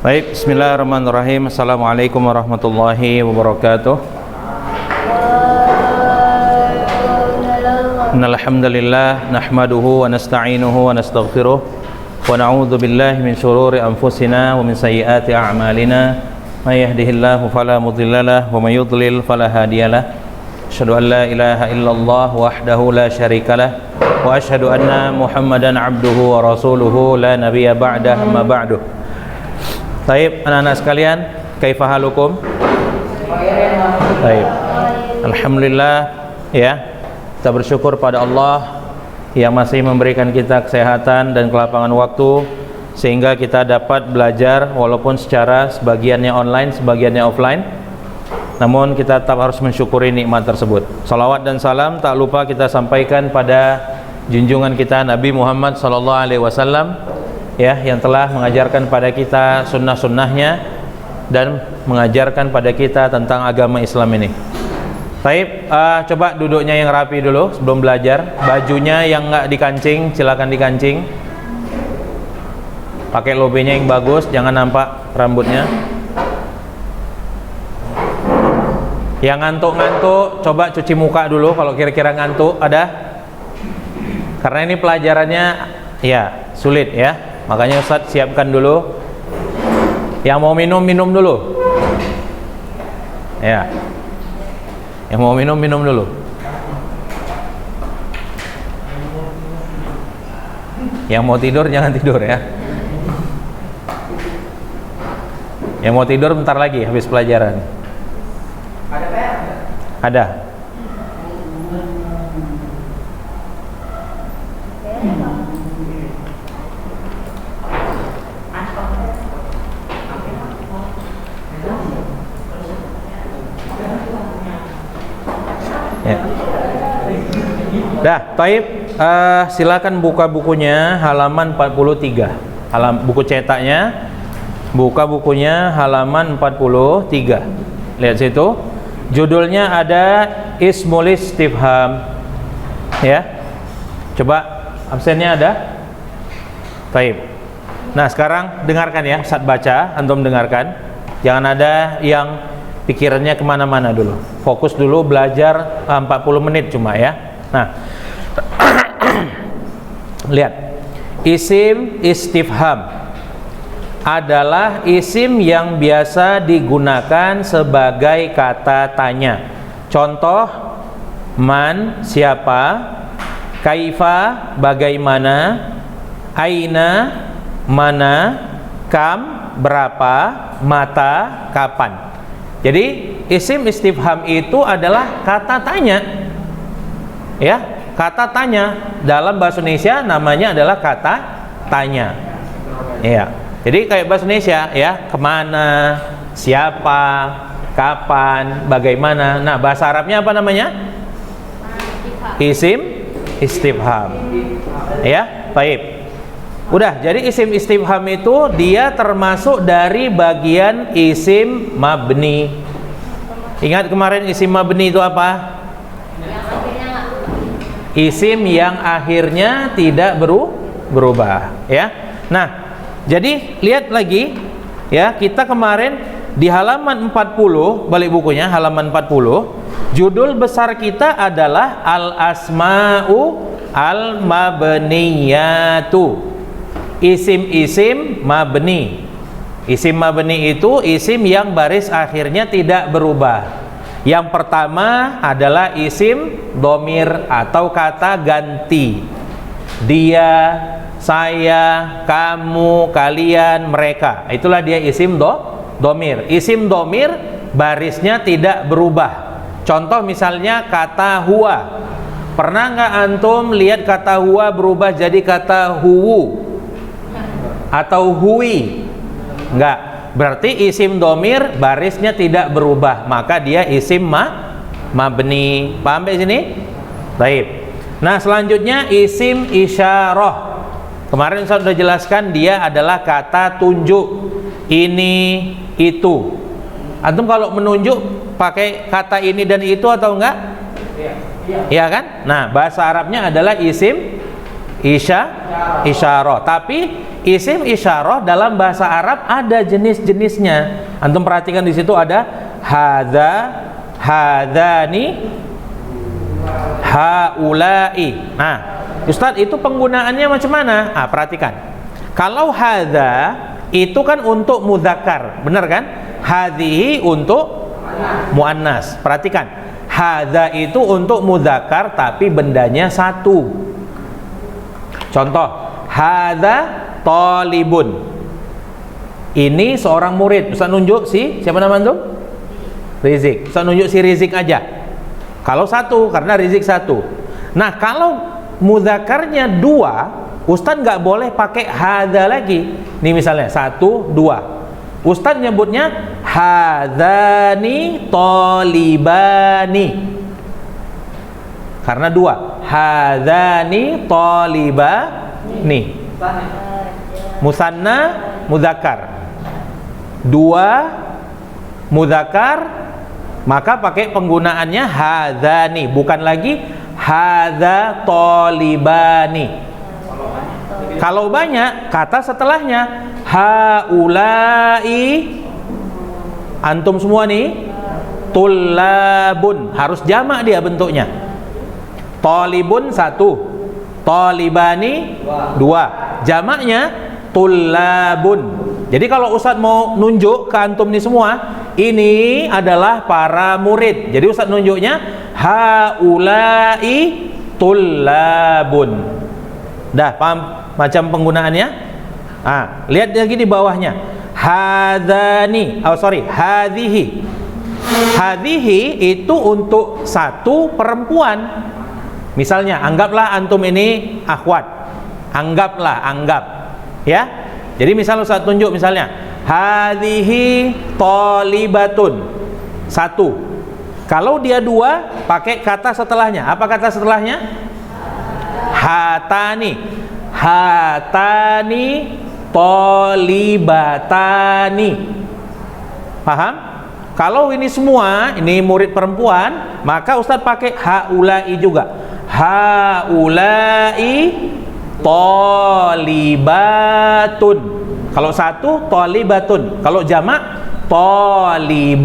Baik, bismillahirrahmanirrahim. Assalamualaikum warahmatullahi wabarakatuh. Innal hamdalillah nahmaduhu wa nasta'inuhu wa nastaghfiruh wa na'udzu billahi min shururi anfusina wa min sayyiati a'malina. May yahdihillahu fala mudhillalah wa may yudlil fala hadiyalah. Asyhadu an la ilaha illallah wahdahu la syarikalah wa asyhadu anna Muhammadan abduhu wa rasuluhu la nabiyya ba'dah amma ba'du. Baik, anak-anak sekalian, kaifa halukum? Baik. Alhamdulillah ya. Kita bersyukur pada Allah yang masih memberikan kita kesehatan dan kelapangan waktu sehingga kita dapat belajar walaupun secara sebagiannya online, sebagiannya offline. Namun kita tetap harus mensyukuri nikmat tersebut. Salawat dan salam tak lupa kita sampaikan pada junjungan kita Nabi Muhammad SAW ya, yang telah mengajarkan pada kita sunnah-sunnahnya dan mengajarkan pada kita tentang agama Islam ini. Baik, coba duduknya yang rapi dulu sebelum belajar. Bajunya yang nggak dikancing, silakan dikancing. Pakai lobenya yang bagus, jangan nampak rambutnya. Yang ngantuk-ngantuk, coba cuci muka dulu kalau kira-kira ngantuk. Ada? Karena ini pelajarannya ya sulit ya. Makanya Ustaz siapkan dulu. Yang mau minum, minum dulu. Ya. Yang mau minum, minum dulu. Yang mau tidur, jangan tidur ya. Yang mau tidur bentar lagi habis pelajaran. Ada PR? Ada. Ya. Dah, taib. Silakan buka bukunya halaman 43. Buku cetaknya. Buka bukunya halaman 43. Lihat situ. Judulnya ada Ismul Istifham. Ya. Coba absennya ada? Taib. Nah, sekarang dengarkan ya, Ustaz baca, antum dengarkan. Jangan ada yang pikirannya kemana-mana dulu. Fokus dulu belajar 40 menit cuma ya. Nah, lihat. Isim istifham adalah isim yang biasa digunakan sebagai kata tanya. Contoh, man, siapa, kaifa, bagaimana, aina, mana, kam, berapa, mata, kapan. Jadi isim istifham itu adalah kata tanya. Ya, kata tanya. Dalam bahasa Indonesia namanya adalah kata tanya. Ya. Jadi kayak bahasa Indonesia ya, kemana, siapa, kapan, bagaimana. Nah, bahasa Arabnya apa namanya? Isim istifham. Ya, baik. Udah, jadi isim istifham itu dia termasuk dari bagian isim mabni. Ingat kemarin isim mabni itu apa? Isim yang akhirnya tidak berubah, ya. Nah, jadi lihat lagi ya, kita kemarin di halaman 40, balik bukunya halaman 40, judul besar kita adalah al-asma'u al-mabniyatu. Isim-isim mabni. Isim mabni itu isim yang baris akhirnya tidak berubah. Yang pertama adalah isim domir atau kata ganti. Dia, saya, kamu, kalian, mereka. Itulah dia isim domir. Isim domir barisnya tidak berubah. Contoh misalnya kata huwa. Pernah nggak antum lihat kata huwa berubah jadi kata huwu atau hui? Enggak. Berarti isim domir barisnya tidak berubah, maka dia isim mabni. Paham sampai sini? Baik. Nah, selanjutnya isim isyarah. Kemarin saya sudah jelaskan dia adalah kata tunjuk. Ini, itu. Antum kalau menunjuk pakai kata ini dan itu atau enggak? Iya kan? Nah, bahasa Arabnya adalah isim isyarah. Tapi isim isyarah dalam bahasa Arab ada jenis-jenisnya. Antum perhatikan di situ ada hadza, hadzani, haula'i. Nah, Ustadz, itu penggunaannya macam mana? Perhatikan. Kalau hadza itu kan untuk mudzakkar, benar kan? Hadhihi untuk muannas. Perhatikan. Hadza itu untuk mudzakkar tapi bendanya satu. Contoh, hadza talibun. Ini seorang murid. Ustaz nunjuk siapa nama antum? Rizik. Ustaz nunjuk si Rizik aja. Kalau satu, karena Rizik satu. Nah, kalau mudzakarnya dua, Ustaz nggak boleh pakai hadza lagi. Nih misalnya 1, 2. Ustaz nyebutnya hadzani talibani. Karena dua. Hadzani talibani. Musanna mudzakar. Dua mudzakar, maka pakai penggunaannya hadzani, bukan lagi hadza talibani. Kalau banyak, kata setelahnya haulai, antum semua nih tullabun, harus jamak dia bentuknya. Talibun 1, talibani 2, jamaknya tullabun. Jadi kalau Ustadz mau nunjuk ke antum nih semua, ini adalah para murid. Jadi Ustadz nunjuknya haulai tullabun. Dah paham macam penggunaannya? Lihat lagi di bawahnya. Hadzani, hadhihi. Hadhihi itu untuk satu perempuan. Misalnya, anggaplah antum ini akhwat. Anggap. Ya. Jadi misal Ustaz tunjuk misalnya hadhihi thalibatun 1. Kalau dia 2, pakai kata setelahnya. Apa kata setelahnya? Hatani. Hatani thalibatani. Paham? Kalau ini semua, ini murid perempuan, maka Ustaz pakai haulai juga. Haulai talibatun. Kalau satu talibatun, kalau jamak talibatun,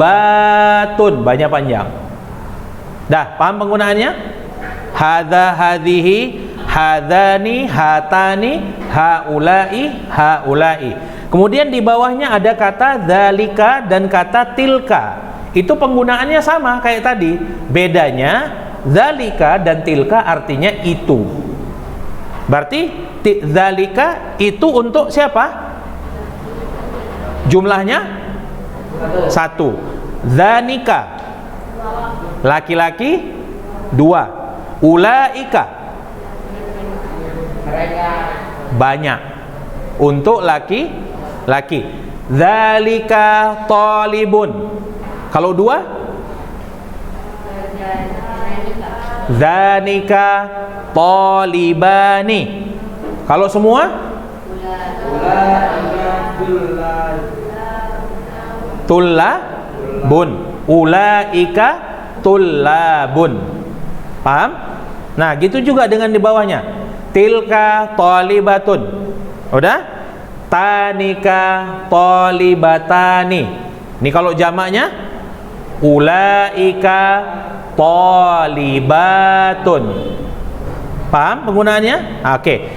banyak panjang. Dah paham penggunaannya? Hadza, hadhihi, hadzani, hatani, haulai, haulai. Kemudian di bawahnya ada kata dzalika dan kata tilka. Itu penggunaannya sama kayak tadi. Bedanya dzalika dan tilka artinya itu. Berarti dzalika itu untuk siapa? Jumlahnya 1. Dzanika laki-laki 2. Ulaika banyak untuk laki-laki. Dzalika talibun. Kalau 2? Dzanika talibani. Kalau semua? Tullabun. Ulaika tullabun. Paham? Nah, gitu juga dengan di bawahnya. Tilka talibatun. Udah? Tanika talibatani. Ini kalau jamaknya ulaika talibatun. Paham penggunaannya? Oke.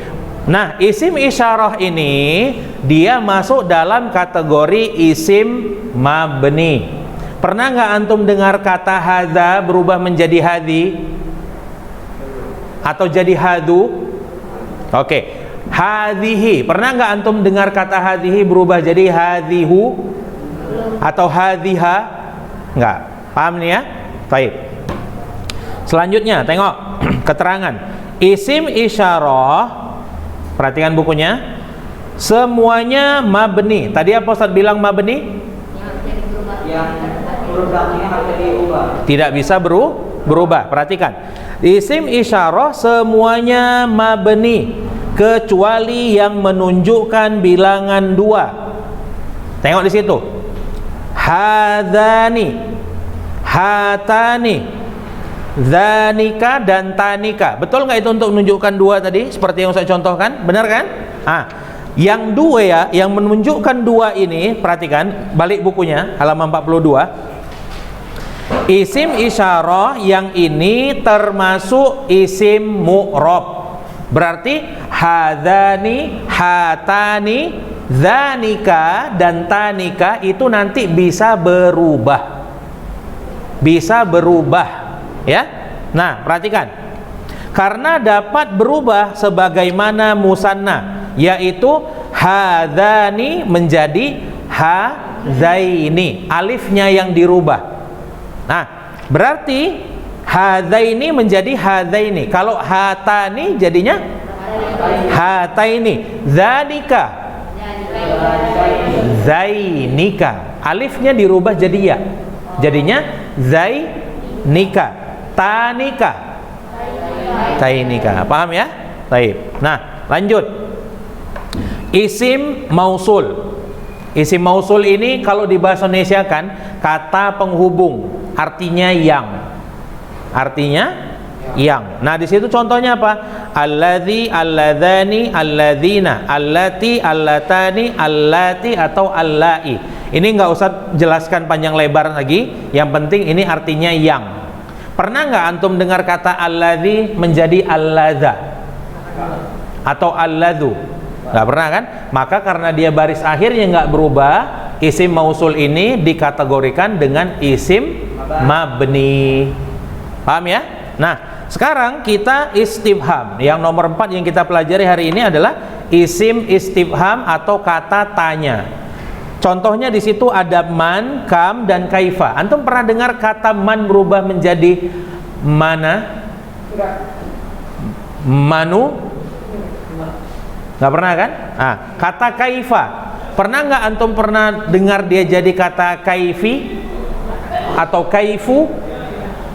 Nah, isim isyarah ini dia masuk dalam kategori isim mabni. Pernah nggak antum dengar kata hadza berubah menjadi hadhi atau jadi hadu? Oke. Hadhihi, pernah nggak antum dengar kata hadhihi berubah jadi hadhihu atau hadhiha? Nggak. Paham nih ya? Baik. Selanjutnya, tengok keterangan isim isyarah. Perhatikan bukunya. Semuanya mabni. Tadi apa Ustaz bilang mabni? Yang huruf belakangnya harus diubah. Tidak bisa berubah. Perhatikan. Isim isyarah semuanya mabni kecuali yang menunjukkan bilangan 2. Tengok di situ. Hadzani, hatani, dzanika dan tanika. Betul nggak itu untuk menunjukkan 2 tadi? Seperti yang saya contohkan, benar kan? Yang dua ya, yang menunjukkan dua ini, perhatikan balik bukunya halaman 42. Isim isyarah yang ini termasuk isim mu'rab. Berarti hadani, hatani, zanika dan tanika itu nanti bisa berubah. Bisa berubah, ya. Nah, perhatikan. Karena dapat berubah sebagaimana musanna, yaitu hadani menjadi hadzaini, alifnya yang dirubah. Nah, berarti hadzaini menjadi hadzaini. Kalau hatani jadinya hataini. Zalika zainika, alifnya dirubah jadi ya, jadinya zainika. Tanika tainika. Paham ya? Baik. Nah, lanjut. Isim mausul. Isim mausul ini kalau di bahasa Indonesia kan kata penghubung, artinya yang. Artinya yang. Nah, di situ contohnya apa? Alladzi, alladzani, alladzina, allati, allatani, allati atau allai. Ini nggak usah jelaskan panjang lebar lagi. Yang penting ini artinya yang. Pernah nggak antum dengar kata alladzi menjadi alladza atau alladzu? Nggak pernah kan? Maka karena dia baris akhirnya nggak berubah, isim mausul ini dikategorikan dengan isim mabni. Paham ya? Nah, sekarang kita istifham. Yang nomor 4 yang kita pelajari hari ini adalah isim istifham atau kata tanya. Contohnya di situ ada man, kam, dan kaifa. Antum pernah dengar kata man berubah menjadi mana? Manu? Nggak pernah kan? Nah, kata kaifa. Pernah nggak antum pernah dengar dia jadi kata kaifi atau kaifu?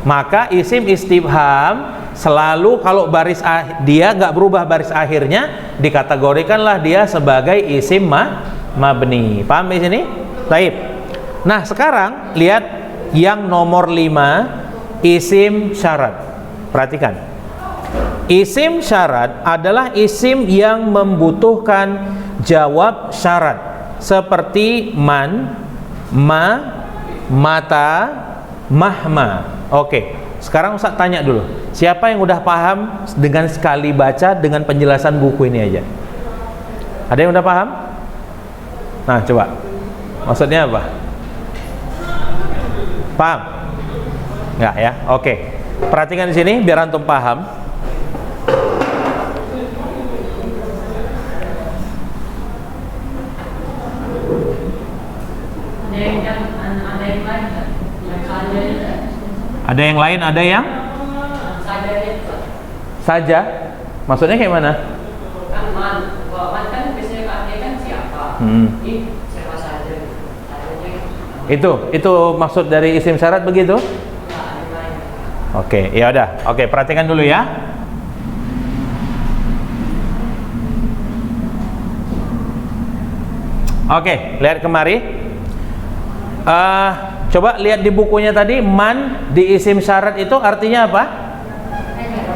Maka isim istifham selalu kalau baris dia nggak berubah baris akhirnya, dikategorikanlah dia sebagai isim mabni. Paham di sini? Baik. Nah, sekarang lihat yang nomor 5, isim syarat. Perhatikan. Isim syarat adalah isim yang membutuhkan jawab syarat seperti man, ma, mata, mahma. Oke, sekarang Ustaz tanya dulu, siapa yang udah paham dengan sekali baca dengan penjelasan buku ini aja? Ada yang udah paham? Nah, coba. Maksudnya apa? Paham? Enggak ya? Oke. Perhatikan di sini biar antum paham. Ada yang lain, ada yang saja. Maksudnya kayak mana? Kan biasanya kan siapa? Siapa saja. Itu maksud dari isim syarat begitu? Oke, ya udah. Oke, perhatikan dulu ya. Oke, lihat kemari. Coba lihat di bukunya tadi, man di isim syarat itu artinya apa?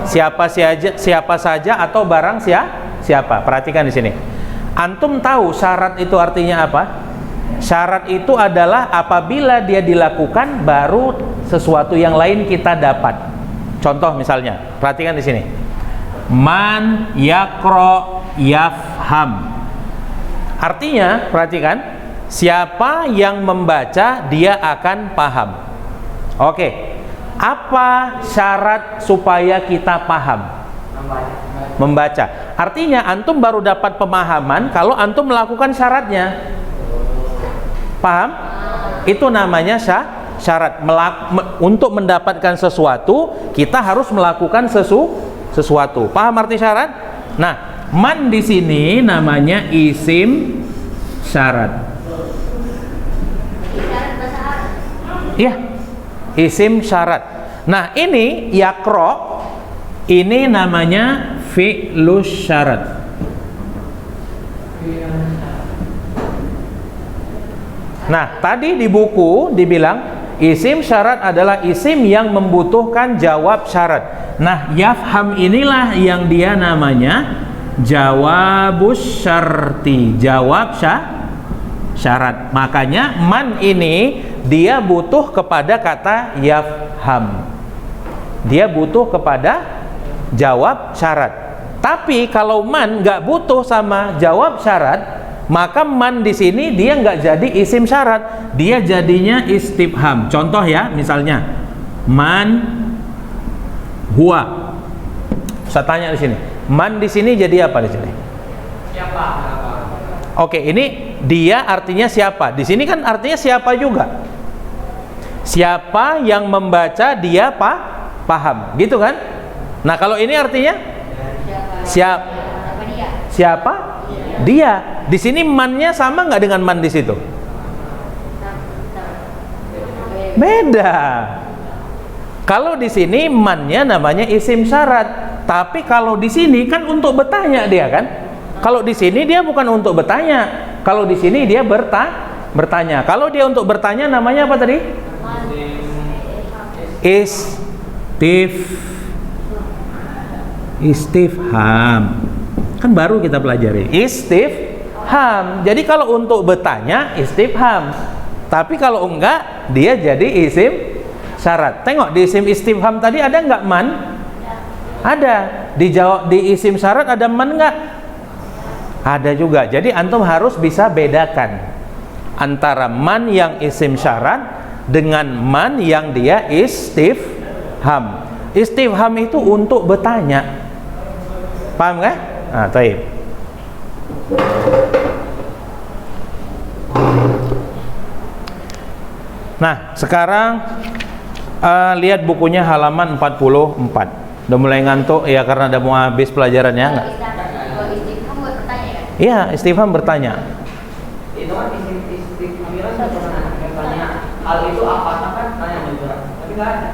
Siapa saja atau barang siapa. Perhatikan di sini. Antum tahu syarat itu artinya apa? Syarat itu adalah apabila dia dilakukan baru sesuatu yang lain kita dapat. Contoh misalnya, perhatikan di sini. Man yaqra yafham. Artinya, perhatikan, siapa yang membaca dia akan paham. Oke. Apa syarat supaya kita paham? Membaca. Artinya antum baru dapat pemahaman kalau antum melakukan syaratnya. Paham? Itu namanya syarat. Untuk mendapatkan sesuatu, kita harus melakukan sesuatu. Paham arti syarat? Nah, man di sini namanya isim syarat. Iya, isim syarat. Nah, ini yakro, ini namanya fi'lus syarat. Nah, tadi di buku dibilang isim syarat adalah isim yang membutuhkan jawab syarat. Nah, yafham inilah yang dia namanya jawabus syarti, jawab syarat. Makanya man ini dia butuh kepada kata yafham, dia butuh kepada jawab syarat. Tapi kalau man nggak butuh sama jawab syarat, maka man di sini dia nggak jadi isim syarat, dia jadinya istifham. Contoh ya, misalnya man huwa. Saya tanya di sini, man di sini jadi apa di sini? Siapa? Oke, ini dia artinya siapa? Di sini kan artinya siapa juga. Siapa yang membaca dia paham, gitu kan? Nah, kalau ini artinya siapa? Dia. Di sini mannya sama nggak dengan man di situ? Beda. Kalau di sini mannya namanya isim syarat. Tapi kalau di sini kan untuk bertanya dia kan? Kalau di sini dia bukan untuk bertanya. Kalau di sini dia bertanya. Kalau dia untuk bertanya namanya apa tadi? Istifham. Kan baru kita pelajari istifham. Jadi kalau untuk bertanya istifham. Tapi kalau enggak dia jadi isim syarat. Tengok di isim istifham tadi ada enggak man? Ada. Dijawab di isim syarat ada man enggak? Ada juga. Jadi antum harus bisa bedakan antara man yang isim syarat dengan man yang dia istifham. Istifham itu untuk bertanya. Paham kan? Nah, baik. Nah, sekarang lihat bukunya halaman 44. Udah mulai ngantuk ya karena udah mau habis pelajarannya enggak? Istifham buat bertanya kan? Iya, istifham bertanya. Itu kan istifham bertanya hal itu apa kan tanya juga. Tapi enggak ada.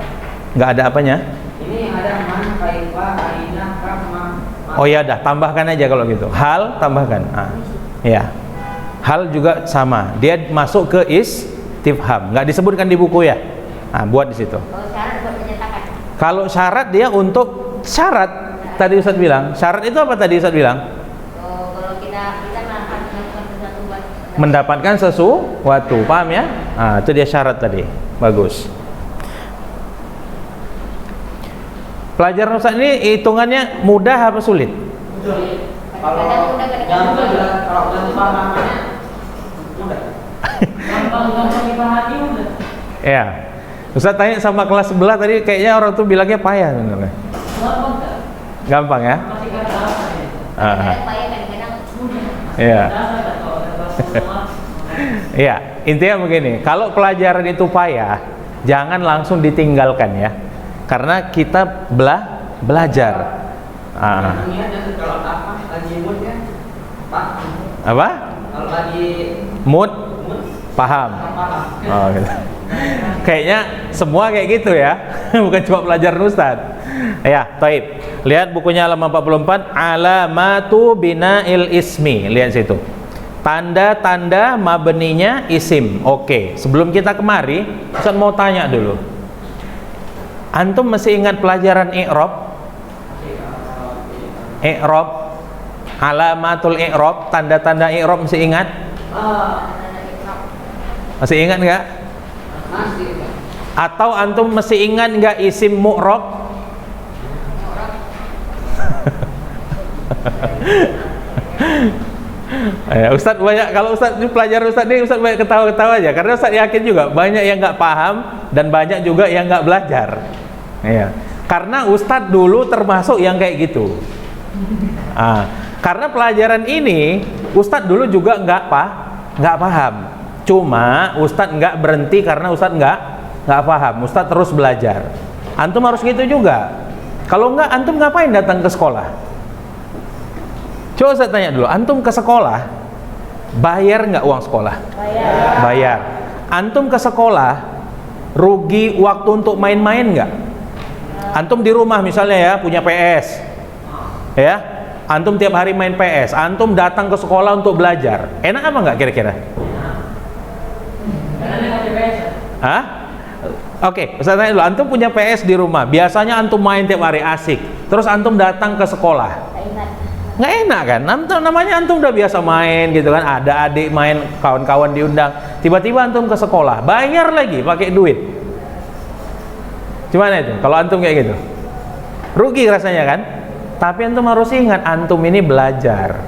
Enggak ada apanya? Ini ada man, kaifa, aina, kama. Oh ya dah, tambahkan aja kalau gitu. Hal tambahkan. Ah. Ya. Hal juga sama. Dia masuk ke istifham. Enggak disebutkan di buku ya. Nah, buat di situ. Kalau syarat buat menyatakan. Kalau syarat dia untuk syarat. Tadi Ustaz bilang, syarat itu apa tadi Ustaz bilang? Oh, kalau kita Mendapatkan sesuatu. Paham ya? Ah, itu dia syarat tadi. Bagus. Pelajaran Ustaz ini hitungannya mudah apa sulit? Kalau jangan kalau pemahamannya mudah. Gampang dipahami mudah. Ya. Ustaz tanya sama kelas sebelah tadi kayaknya orang tuh bilangnya payah sebenarnya. Gampang ya? Iya. Iya, intinya begini, kalau pelajaran itu payah, jangan langsung ditinggalkan ya. Karena kita belajar. Apa? Kalau lagi mood paham. Oh, gitu. Kayaknya semua kayak gitu ya. Bukan cuma pelajaran Ustaz. Ya, taib. Lihat bukunya halaman 44, alamatu bina'il ismi. Lihat situ. Tanda-tanda mabninya isim. Oke, sebelum kita kemari, Ustaz mau tanya dulu. Antum masih ingat pelajaran i'rab? I'rab, alamatul i'rab, tanda-tanda i'rab masih ingat? Masih ingat enggak? masih Atau antum masih ingat enggak isim mu'rab? Ya, Ustadz banyak, kalau Ustadz pelajaran Ustadz ini Ustadz banyak ketawa-ketawa aja karena Ustadz yakin juga banyak yang nggak paham dan banyak juga yang nggak belajar. Ya, karena Ustadz dulu termasuk yang kayak gitu. Karena pelajaran ini Ustadz dulu juga nggak paham. Cuma Ustadz nggak berhenti karena Ustadz nggak paham. Ustadz terus belajar. Antum harus gitu juga. Kalau nggak, antum ngapain datang ke sekolah? Coba saya tanya dulu, antum ke sekolah bayar nggak uang sekolah? Bayar. Antum ke sekolah rugi waktu untuk main-main nggak? Antum di rumah misalnya ya punya PS, ya, antum tiap hari main PS, antum datang ke sekolah untuk belajar, enak apa nggak kira-kira? Hah? Oke, saya tanya dulu, antum punya PS di rumah, biasanya antum main tiap hari asik, terus antum datang ke sekolah. Nggak enak kan? Namanya antum udah biasa main gitu kan, ada adik main, kawan-kawan diundang, tiba-tiba antum ke sekolah, bayar lagi pakai duit. Gimana itu? Kalau antum kayak gitu, rugi rasanya kan? Tapi antum harus ingat, antum ini belajar.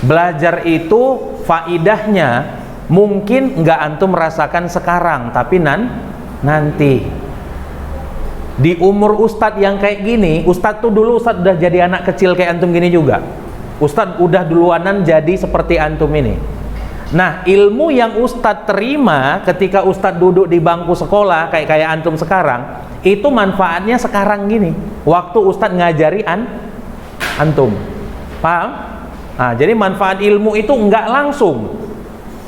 Belajar itu faidahnya mungkin nggak antum rasakan sekarang, tapi nanti. Di umur ustadz yang kayak gini, ustadz tuh dulu ustadz udah jadi anak kecil kayak antum gini juga. Ustadz udah duluanan jadi seperti antum ini. Nah, ilmu yang ustadz terima ketika ustadz duduk di bangku sekolah kayak antum sekarang, itu manfaatnya sekarang gini. Waktu ustadz ngajari antum. Paham? Nah, jadi manfaat ilmu itu enggak langsung.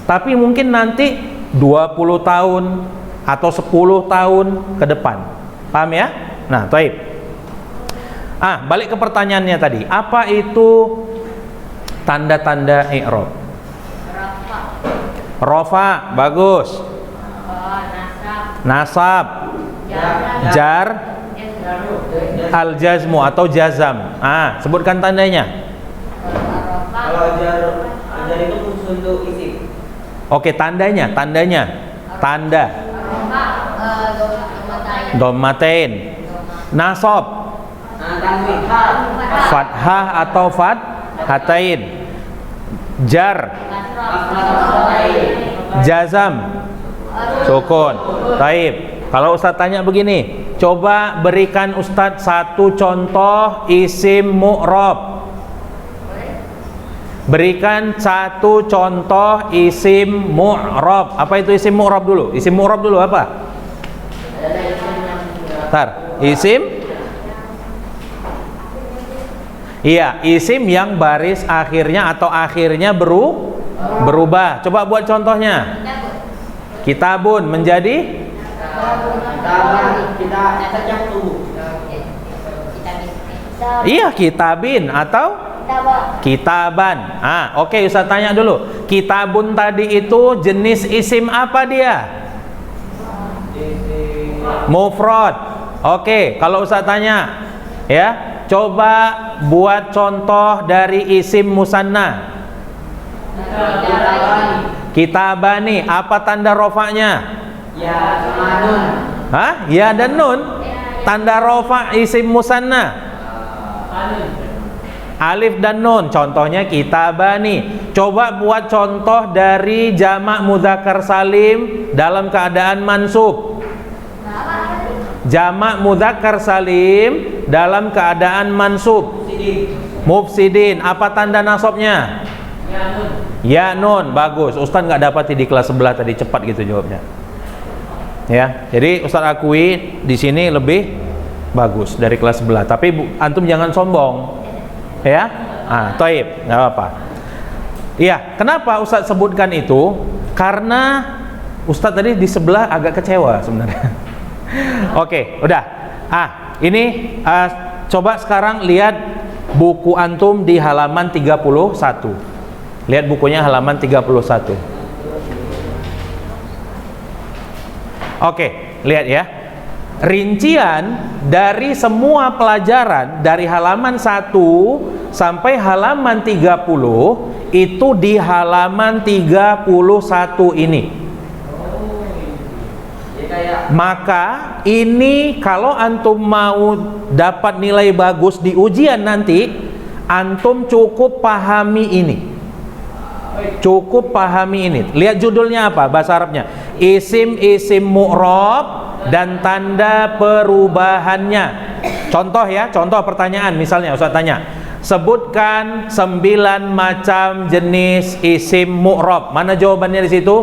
Tapi mungkin nanti 20 tahun atau 10 tahun ke depan. Paham ya? Nah, taib. Balik ke pertanyaannya tadi. Apa itu tanda-tanda i'rab? Rafa, bagus. Nasab, jar, al-jazmu atau jazam. Sebutkan tandanya. Kalau jar itu khusus untuk isim. Oke, tandanya. Tanda. Dhammatain. Nasab, fathah atau fathatain. Jar, jazam, sukun. Taib. Kalau Ustadz tanya begini, coba berikan Ustadz satu contoh isim mu'rab. Berikan satu contoh isim mu'rab. Apa itu isim mu'rab dulu? Isim mu'rab dulu apa? Isim? Iya, isim yang baris akhirnya atau akhirnya berubah. Coba buat contohnya. Kitabun menjadi? Iya, kitabin atau kitaban. Oke, Ustaz tanya dulu. Kitabun tadi itu jenis isim apa dia? Mufrad. Oke, kalau Ustaz tanya, ya, coba buat contoh dari isim musanna. Kitabani. Apa tanda rofaknya? Ya sama nun. Ya dan nun. Tanda rofak isim musanna. Alif dan nun. Contohnya kitabani. Coba buat contoh dari jamak mudzakkar salim dalam keadaan mansub. Jamak mudzakkar salim dalam keadaan mansub. Mufsidin. Apa tanda nasabnya? Ya nun. Bagus. Ustaz nggak dapat di kelas sebelah tadi, cepat gitu jawabnya. Ya, jadi Ustaz akui di sini lebih bagus dari kelas sebelah. Tapi antum jangan sombong. Ya. Taib, nggak apa-apa. Iya, kenapa Ustaz sebutkan itu? Karena Ustaz tadi di sebelah agak kecewa sebenarnya. Oke, udah. Ini coba sekarang lihat buku antum di halaman 31. Lihat bukunya halaman 31. Oke, lihat ya. Rincian dari semua pelajaran dari halaman 1 sampai halaman 30 itu di halaman 31 ini. Maka ini kalau antum mau dapat nilai bagus di ujian nanti, antum cukup pahami ini. Cukup pahami ini. Lihat judulnya apa bahasa Arabnya? Isim-isim mu'rab dan tanda perubahannya. Contoh ya, contoh pertanyaan misalnya Ustaz tanya, sebutkan 9 macam jenis isim mu'rab. Mana jawabannya di situ?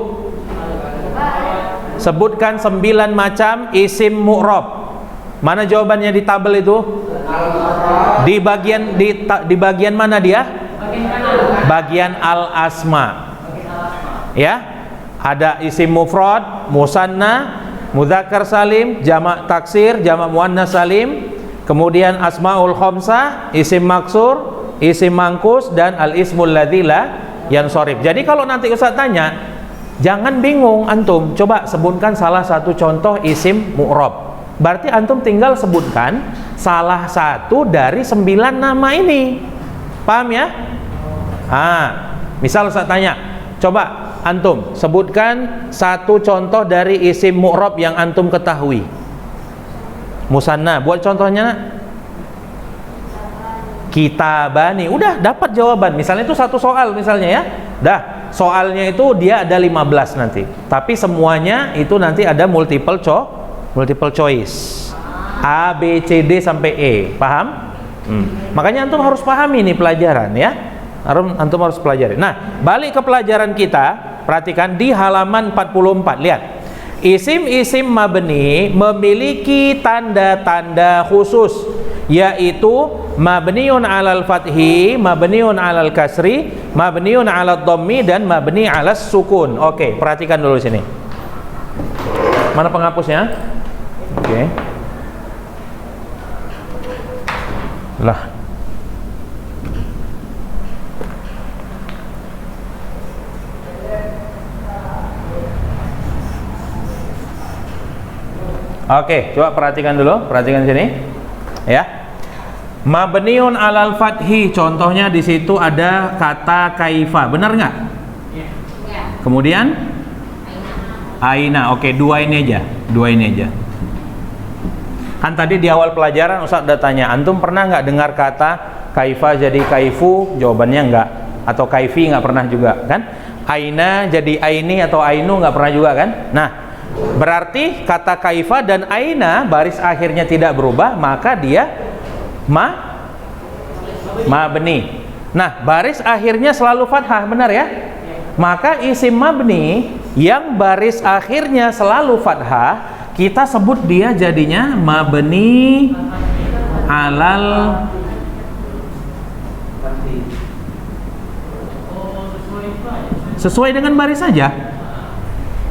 Sebutkan 9 macam isim mu'rab. Mana jawabannya di tabel itu? Di bagian mana dia? Bagian al-asma. Ya. Ada isim mufrad, musanna, mudzakkar salim, jamak taksir, jamak muannas salim, kemudian asmaul khamsah, isim maksur, isim mangkus, dan al-ismul ladzi la yansharif. Jadi kalau nanti Ustaz tanya, jangan bingung antum, coba sebutkan salah satu contoh isim mu'rab. Berarti antum tinggal sebutkan salah satu dari 9 nama ini. Paham ya? Misal saya tanya, coba antum sebutkan satu contoh dari isim mu'rab yang antum ketahui. Musanna, buat contohnya. Kitabani, udah dapat jawaban. Misalnya itu satu soal misalnya ya. Dah, soalnya itu dia ada 15 nanti. Tapi semuanya itu nanti ada multiple choice. A, B, C, D sampai E. Paham? Makanya antum harus pahami nih pelajaran ya. Antum harus pelajari. Nah, balik ke pelajaran kita, perhatikan di halaman 44. Lihat. Isim-isim mabni memiliki tanda-tanda khusus, yaitu mabniun alal fathi, mabniun alal kasri, mabniun alal dhammi, dan mabni alas sukun. Oke, perhatikan dulu sini. Mana penghapusnya? Oke. Lah. Oke, coba perhatikan dulu, perhatikan sini. Ya. Mabniun alal fathi, contohnya di situ ada kata kaifa, benar nggak? Ya. Kemudian aina. Oke, dua ini aja. Kan tadi di awal pelajaran Ustaz udah tanya, antum pernah nggak dengar kata kaifa jadi kaifu? Jawabannya nggak. Atau kaifi nggak pernah juga, kan? Aina jadi aini atau ainu nggak pernah juga, kan? Nah, berarti kata kaifa dan aina baris akhirnya tidak berubah, maka dia mabni. Nah, baris akhirnya selalu fathah, benar ya? Maka isim mabni yang baris akhirnya selalu fathah, kita sebut dia jadinya mabni alal sesuai dengan baris saja.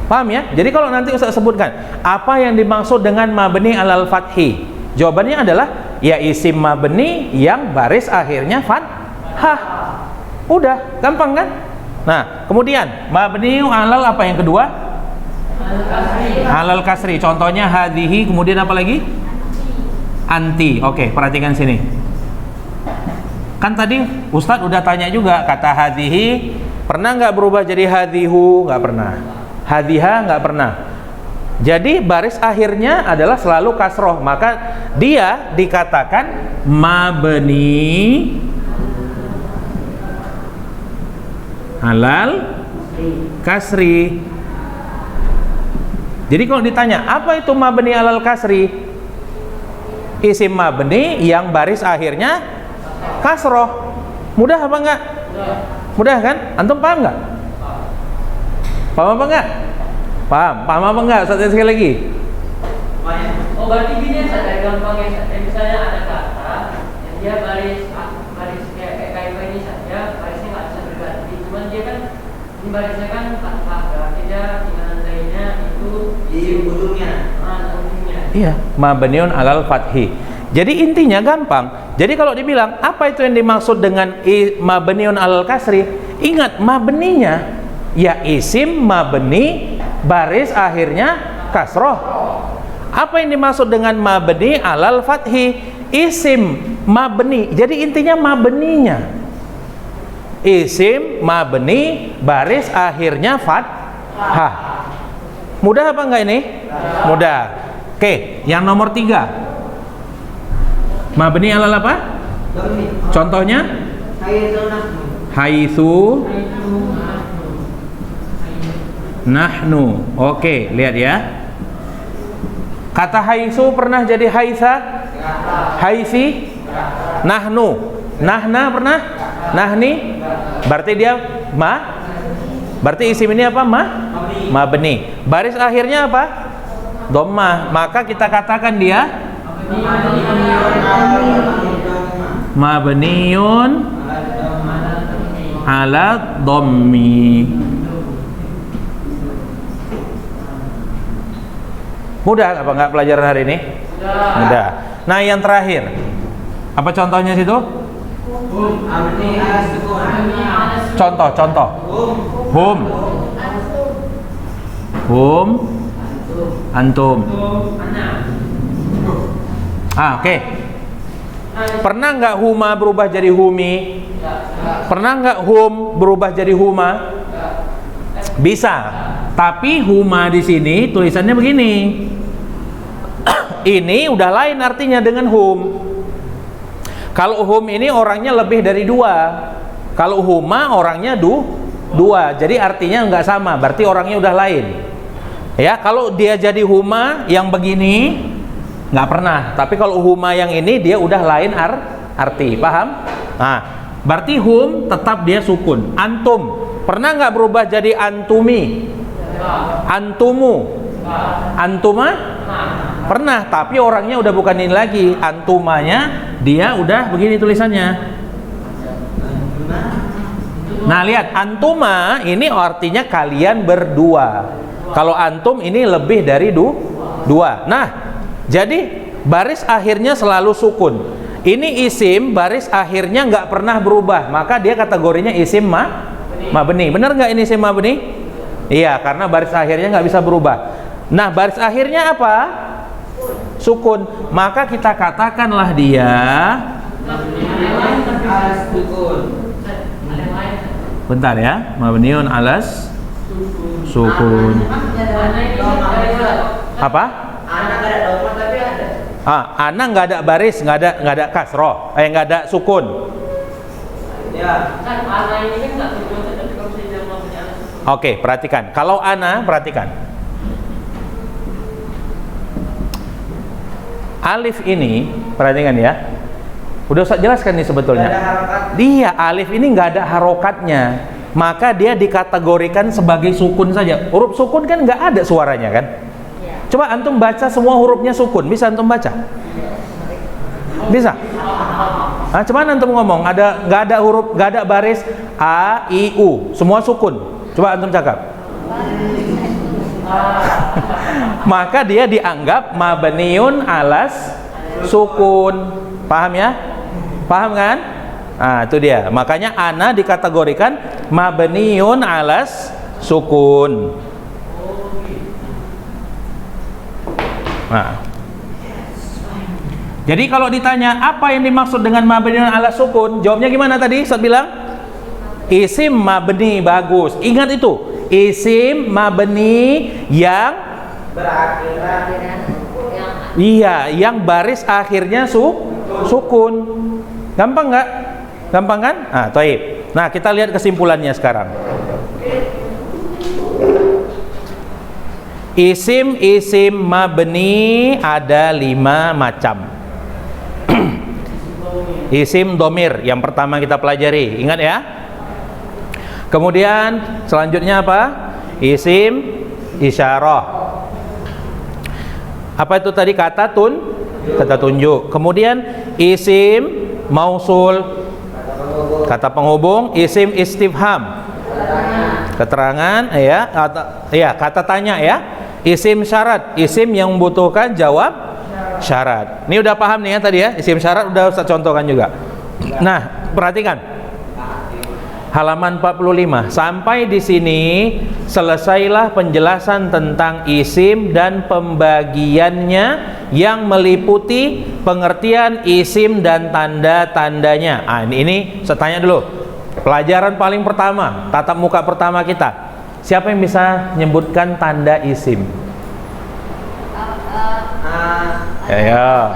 Paham ya? Jadi kalau nanti Ustaz sebutkan apa yang dimaksud dengan mabni alal fathi, jawabannya adalah ya isim mabni yang baris akhirnya fathah. Udah, gampang kan? Nah, kemudian mabni alal apa yang kedua? Alal kasri. Contohnya hadhihi, kemudian apa lagi? Anti. Oke, perhatikan sini. Kan tadi Ustadz udah tanya juga, kata hadhihi pernah nggak berubah jadi hadhihu? Nggak pernah. Hadiha nggak pernah. Jadi baris akhirnya adalah selalu kasroh, maka dia dikatakan mabni alal kasri. Jadi kalau ditanya apa itu mabni alal kasri, isim mabni yang baris akhirnya kasroh. Mudah apa enggak? Mudah kan? Antum paham nggak? Paham apa enggak? Paham apa enggak? Ustaz sekali lagi. Oh, berarti gini ya, dari gampangnya, misalnya ada kata yang dia baris kayak ini saja, barisnya nggak bisa berganti. Cuman dia kan ini barisnya kan fathah, berarti dia dengan lainnya itu di ujungnya. Iya, mabniun alal fathi. Jadi intinya gampang. Jadi kalau dibilang apa itu yang dimaksud dengan mabniun alal kasri, ingat mabninya ya isim mabni baris akhirnya kasroh. Apa yang dimaksud dengan mabni alal fathi? Isim mabni. Jadi intinya mabninya isim mabni baris akhirnya fathah. Mudah apa enggak ini? Mudah. Oke, yang nomor 3. Mabni alal apa? Contohnya? Haitsu nahnu. Oke, lihat ya. Kata haitsu pernah jadi haitsa? Haitsi? Nahnu. Nahna pernah? Nahni? Berarti dia berarti isim ini apa? Mabni. Baris akhirnya apa? Dhammah. Maka kita katakan dia mabniun ala dhammi. Mudah apa enggak pelajaran hari ini? Mudah. Nah, yang terakhir. Apa contohnya situ? Contoh. Hum. Antum. Oke. Pernah nggak huma berubah jadi humi? Pernah nggak hum berubah jadi huma? Bisa. Tapi huma di sini tulisannya begini. Ini udah lain artinya dengan hum. Kalau hum ini orangnya lebih dari 2. Kalau huma orangnya 2. Jadi artinya nggak sama, berarti orangnya udah lain. Ya, kalau dia jadi huma yang begini nggak pernah. Tapi kalau huma yang ini dia udah lain arti. Paham? Nah, berarti hum tetap dia sukun. Antum pernah nggak berubah jadi antumi? Antumu? Antuma? Pernah, tapi orangnya udah bukan ini lagi. Antumanya dia udah begini tulisannya. Nah, lihat, antuma ini artinya kalian berdua. Kalau antum ini lebih dari 2. Nah, jadi baris akhirnya selalu sukun. Ini isim baris akhirnya nggak pernah berubah, maka dia kategorinya isim mabni. Bener nggak ini isim mabni? Iya, karena baris akhirnya nggak bisa berubah. Nah, baris akhirnya apa? Sukun. Maka kita katakanlah dia bentar ya, mabniun alas sukun. Apa? Ana nggak ada baris, nggak ada kasroh, nggak ada sukun. Oke, perhatikan. Kalau ana, perhatikan. Alif ini, perhatikan ya. Udah usah jelaskan nih sebetulnya. Dia alif ini nggak ada harokatnya, maka dia dikategorikan sebagai sukun saja. Huruf sukun kan nggak ada suaranya kan? Coba antum baca semua hurufnya sukun, bisa antum baca? Bisa? Nah, coba antum ngomong, nggak ada huruf, nggak ada baris a, i, u, semua sukun. Coba antum cakap. Maka dia dianggap mabniun alas sukun. Paham ya? Paham kan? Nah, itu dia. Makanya ana dikategorikan mabniun alas sukun. Nah, jadi kalau ditanya apa yang dimaksud dengan mabniun ala sukun, jawabnya gimana tadi? Ustaz bilang isim mabni. Bagus, ingat itu isim mabni yang yang baris akhirnya sukun. Gampang nggak? Gampang kan? Nah, taib. Nah, kita lihat kesimpulannya sekarang. Isim mabni ada 5 macam. Isim domir yang pertama kita pelajari, ingat ya. Kemudian selanjutnya apa? Isim isyarah. Apa itu tadi? Kata tunjuk. Kemudian isim mausul, kata penghubung. Isim istifham, keterangan ya, kata tanya ya. Isim syarat, isim yang membutuhkan jawab syarat. Ini udah paham nih ya tadi ya, isim syarat udah Ustaz contohkan juga. Nah, perhatikan halaman 45. Sampai di sini selesailah penjelasan tentang isim dan pembagiannya yang meliputi pengertian isim dan tanda-tandanya. Ah, ini saya tanya dulu. Pelajaran paling pertama, tatap muka pertama kita. Siapa yang bisa menyebutkan tanda isim? Ya.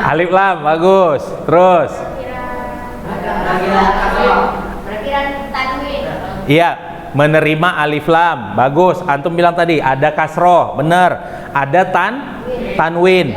Alif lam, bagus. Terus. Iya, menerima alif lam, bagus. Antum bilang tadi ada kasroh, benar. Ada tanwin.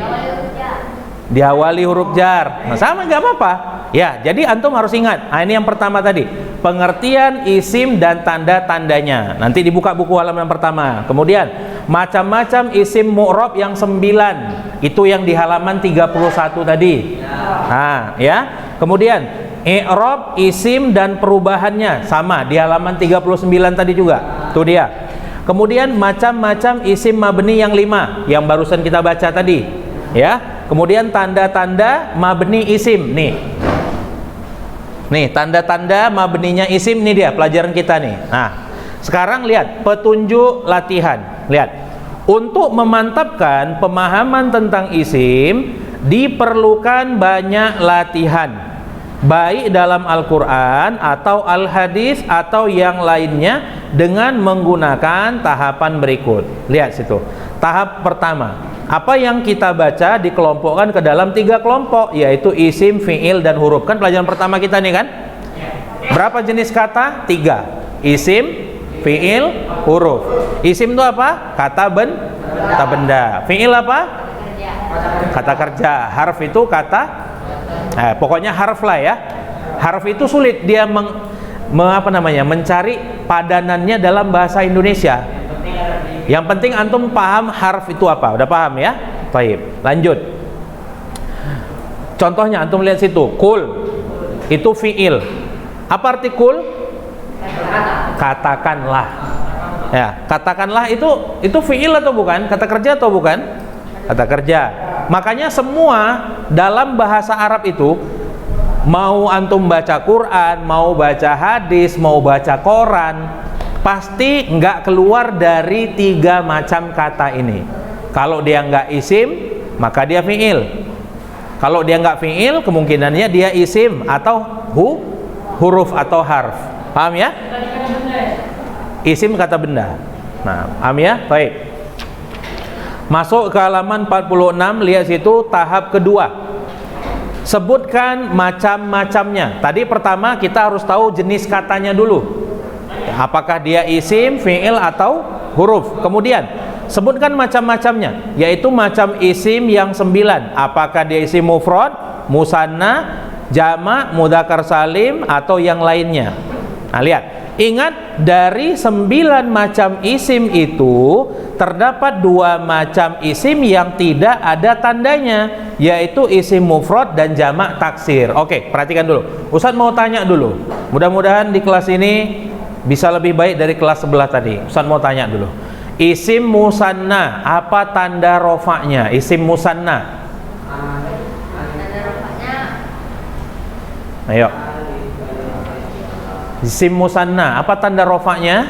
Diawali huruf jar. Nah, sama nggak apa-apa. Ya, jadi antum harus ingat. Nah, ini yang pertama tadi, pengertian isim dan tanda-tandanya. Nanti dibuka buku halaman pertama. Kemudian macam-macam isim mu'rab yang 9. Itu yang di halaman 31 tadi. Nah, ya. Kemudian i'rab isim dan perubahannya sama di halaman 39 tadi juga. Itu dia. Kemudian macam-macam isim mabni yang 5 yang barusan kita baca tadi. Ya. Kemudian tanda-tanda mabni isim nih. Nih, tanda-tanda mabninya isim nih dia pelajaran kita nih. Nah, sekarang lihat petunjuk latihan. Lihat. Untuk memantapkan pemahaman tentang isim diperlukan banyak latihan. baik dalam Al-Quran atau Al-Hadis atau yang lainnya dengan menggunakan tahapan berikut. Lihat situ. Tahap pertama, apa yang kita baca dikelompokkan ke dalam 3 kelompok, yaitu isim, fi'il, dan huruf. Kan pelajaran pertama kita nih kan? Berapa jenis kata? 3. Isim, fi'il, huruf. Isim itu apa? Kata benda. Fi'il apa? Kata kerja. Harf itu kata, pokoknya harf lah ya. Harf itu sulit dia mencari padanannya dalam bahasa Indonesia. Yang penting antum paham harf itu apa. Udah paham ya? Baik, lanjut. Contohnya antum lihat situ, kul itu fi'il. Apa arti kul? Katakanlah. Ya, katakanlah itu fi'il atau bukan? Kata kerja atau bukan? Kata kerja. Makanya semua dalam bahasa Arab itu, mau antum baca Quran, mau baca hadis, mau baca koran, pasti nggak keluar dari 3 macam kata ini. Kalau dia nggak isim, maka dia fi'il. Kalau dia nggak fi'il, kemungkinannya dia isim atau huruf atau harf. Paham ya? Isim kata benda. Nah, paham ya? Baik. Masuk ke halaman 46, lihat situ tahap kedua. Sebutkan macam-macamnya. Tadi pertama kita harus tahu jenis katanya dulu. Apakah dia isim, fi'il atau huruf. Kemudian sebutkan macam-macamnya, yaitu macam isim yang 9. Apakah dia isim mufrad, musanna, jamak, mudzakkar salim atau yang lainnya. Nah, lihat. Ingat, dari 9 macam isim itu terdapat 2 macam isim yang tidak ada tandanya, yaitu isim mufrad dan jamak taksir. Oke, perhatikan dulu. Ustadz mau tanya dulu. Mudah-mudahan di kelas ini bisa lebih baik dari kelas sebelah tadi. Ustadz mau tanya dulu. Isim musanna, apa tanda rofaknya? Isim musanna. Tanda rofaknya. Ayo. Isim musanna, apa tanda rofaknya?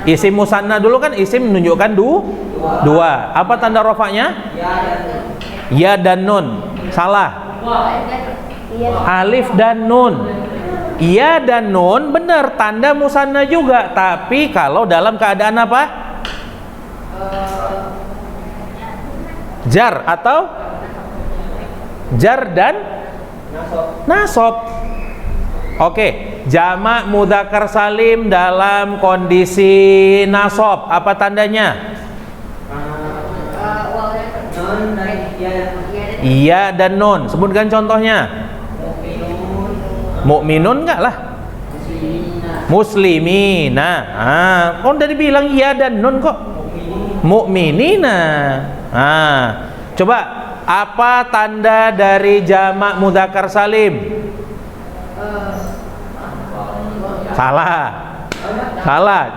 Isim musanna dulu kan isim menunjukkan 2. Apa tanda rofaknya? Ya dan nun. Salah. Alif dan nun. Ya dan nun benar tanda musanna juga, tapi kalau dalam keadaan apa? Jar atau jar dan nasob. Oke, jamak mudzakkar salim dalam kondisi nasob, apa tandanya? Iya dan nun. Sebutkan contohnya. Mukminun enggak lah? Muslimina. Kok udah dibilang iya dan nun kok? Mukminina. Coba apa tanda dari jamak mudzakkar salim? Salah.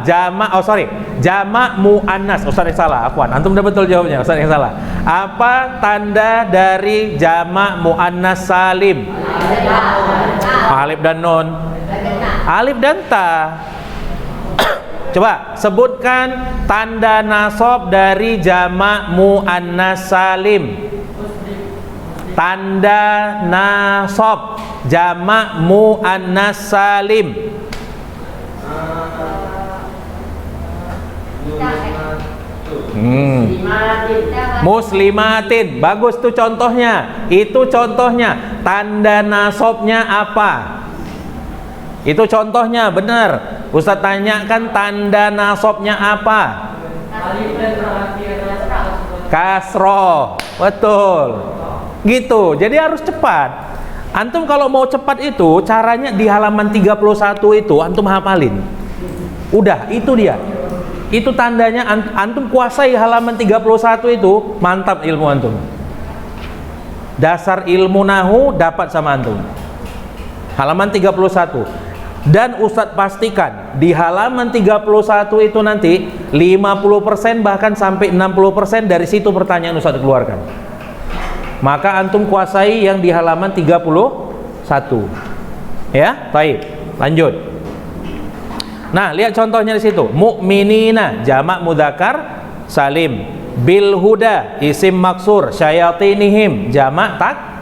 Jamak muannas. Ustaz yang salah. Afwan. Antum udah betul jawabnya. Ustaz yang salah. Apa tanda dari jamak muannas salim? Alif dan nun. Alif dan ta. Coba sebutkan tanda nasob dari jamak muannas salim. Tanda nasob jamak muannas salim. Muslimatin. Bagus tuh contohnya. Itu contohnya. Tanda nasobnya apa? Itu contohnya, benar. Ustaz tanyakan tanda nasobnya apa? Kasroh. Betul. Gitu. Jadi harus cepat. Antum kalau mau cepat itu caranya di halaman 31 itu antum hafalin. Udah, itu dia. Itu tandanya antum kuasai halaman 31 itu, mantap ilmu antum. Dasar ilmu nahu dapat sama antum. Halaman 31. Dan Ustadz pastikan di halaman 31 itu nanti 50% bahkan sampai 60% dari situ pertanyaan Ustadz keluarkan. Maka antum kuasai yang di halaman 31. Ya, baik. Lanjut. Nah, lihat contohnya di situ. Mukminina jamak mudzakkar salim. Bil huda isim maksur, syayatinihim jamak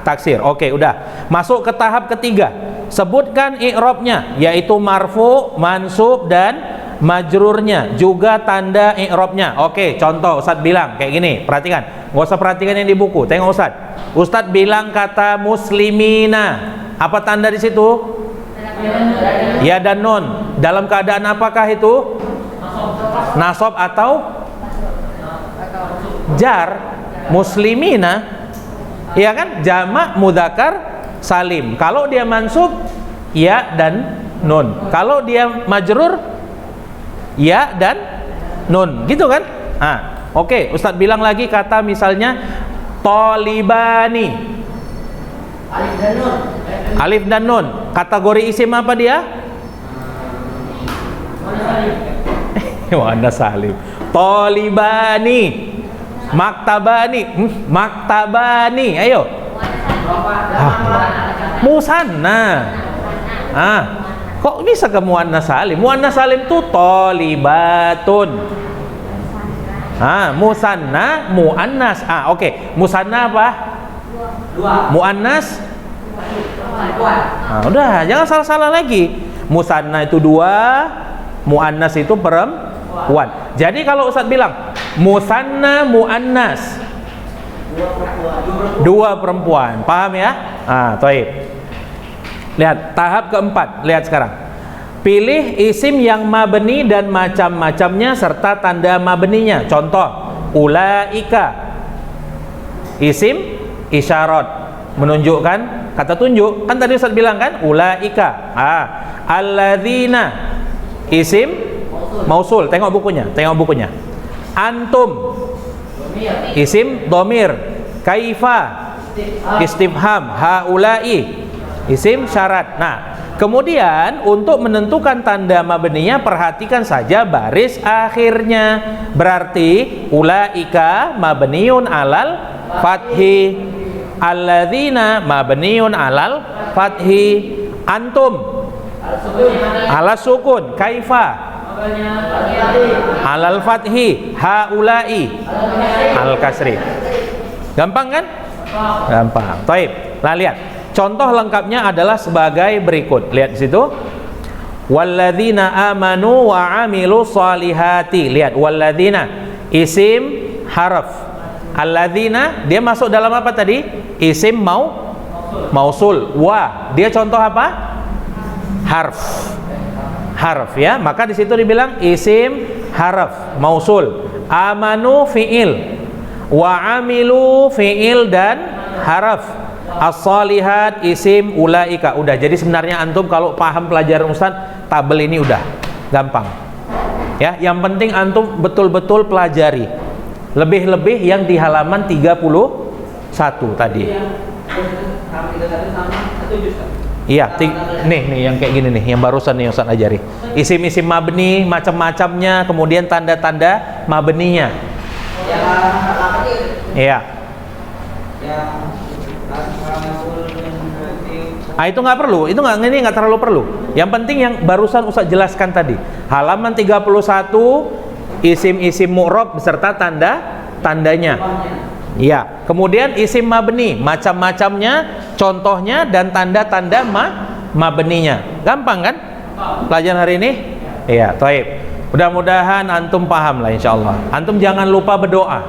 taksir. Oke, udah. Masuk ke tahap ketiga. Sebutkan i'rabnya, yaitu marfu, mansub dan majrurnya, juga tanda i'rabnya. Oke, contoh Ustadz bilang kayak gini. Perhatikan. Nggak usah perhatikan yang di buku. Tengok Ustadz. Ustadz bilang kata muslimina. Apa tanda di situ? Ya dan nun. Dalam keadaan apakah itu? Nasab atau jar? Muslimina, ya kan? Jamak mudzakkar salim. Kalau dia mansub, ya dan nun. Kalau dia majrur, ya dan nun. Gitu kan? Oke, Ustadz bilang lagi kata misalnya tolibani. Alif dan nun. Kategori isim apa dia? Muannas salim. Tolibani. Maktabani. Maktabani. Ayo. Musanna. Kok bisa ke muannas salim? Muannas salim itu tolibatun. Musanna, muannas. Oke. Musanna apa? Muannas. Udah, jangan salah-salah lagi. Musanna itu 2, muannas itu perempuan. Jadi kalau Ustadz bilang musanna muannas, 2 perempuan. Paham ya? Taib. Lihat tahap keempat. Lihat sekarang. Pilih isim yang mabni dan macam-macamnya serta tanda mabninya. Contoh, ulaika. Isim isyarat, menunjukkan kata tunjuk. Kan tadi Ustaz bilang kan, ulaika. Alladzina. Isim mausul. Tengok bukunya, Antum. Isim domir. Kaifa. Istifham. Haulai. Isim syarat. Nah, kemudian untuk menentukan tanda mabninya, perhatikan saja baris akhirnya. Berarti ulaika mabniun alal fathi, alladzina mabniun alal fathi, antum ala sukun, kaifa alal fathi, haulai al kasri. Gampang kan? Gampang. Taib. Nah, lihat. Contoh lengkapnya adalah sebagai berikut. Lihat di situ. Walladzina amanu wa amilu shalihati. Lihat, walladzina isim harf. Alladzina dia masuk dalam apa tadi? Isim mausul. Wa dia contoh apa? Harf ya. Maka di situ dibilang isim harf mausul. Amanu fiil. Wa amilu fiil dan harf. As-salihat isim ulaika. Udah, jadi sebenarnya antum kalau paham pelajaran Ustaz, tabel ini udah gampang. Ya, yang penting antum betul-betul pelajari. Lebih-lebih yang di halaman 31 tadi. Iya, nih yang kayak gini nih, yang barusan nih Ustaz ajari. Isim-isim mabni macam-macamnya, kemudian tanda-tanda mabninya. Iya. Itu nggak perlu, ini nggak terlalu perlu. Yang penting yang barusan Ustaz jelaskan tadi. Halaman 31 isim-isim mu'rab beserta tandanya. Iya. Kemudian isim mabni macam-macamnya, contohnya dan tanda-tanda mabninya. Gampang kan? Pelajaran hari ini? Iya, taib. Mudah-mudahan antum paham lah insyaallah. Antum jangan lupa berdoa.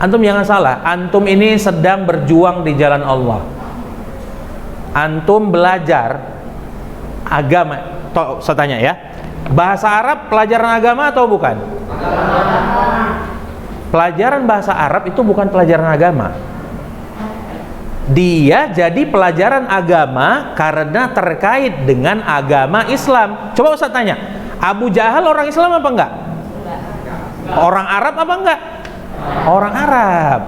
Antum jangan salah, antum ini sedang berjuang di jalan Allah. Antum belajar agama. Saya tanya ya, bahasa Arab pelajaran agama atau bukan? Pelajaran bahasa Arab itu bukan pelajaran agama. Dia jadi pelajaran agama karena terkait dengan agama Islam. Coba Ustaz tanya, Abu Jahal orang Islam apa enggak? Orang Arab apa enggak? Orang Arab.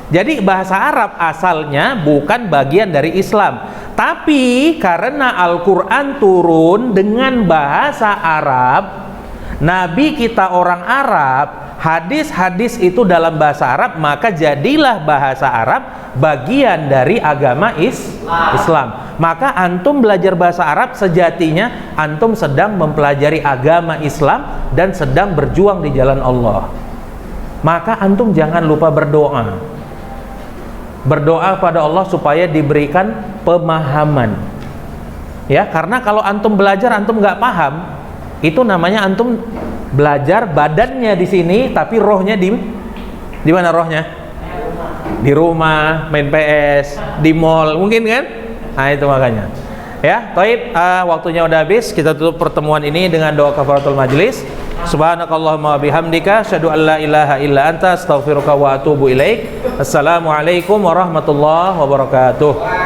Jadi bahasa Arab asalnya bukan bagian dari Islam, tapi karena Al-Quran turun dengan bahasa Arab, Nabi kita orang Arab, hadis-hadis itu dalam bahasa Arab, maka jadilah bahasa Arab bagian dari agama Islam. Maka antum belajar bahasa Arab, sejatinya antum sedang mempelajari agama Islam dan sedang berjuang di jalan Allah. Maka antum jangan lupa berdoa. berdoa pada Allah supaya diberikan pemahaman. Ya, karena kalau antum belajar antum nggak paham, itu namanya antum belajar badannya di sini tapi rohnya di mana rohnya? Di rumah, main PS, di mall, mungkin kan? Nah, itu makanya. Ya, taib, waktunya udah habis. Kita tutup pertemuan ini dengan doa kafaratul majlis. Subhanakallahumma bihamdika asyhadu an la ilaha illa anta astaghfiruka wa atubu ilaik. Assalamualaikum warahmatullahi wabarakatuh.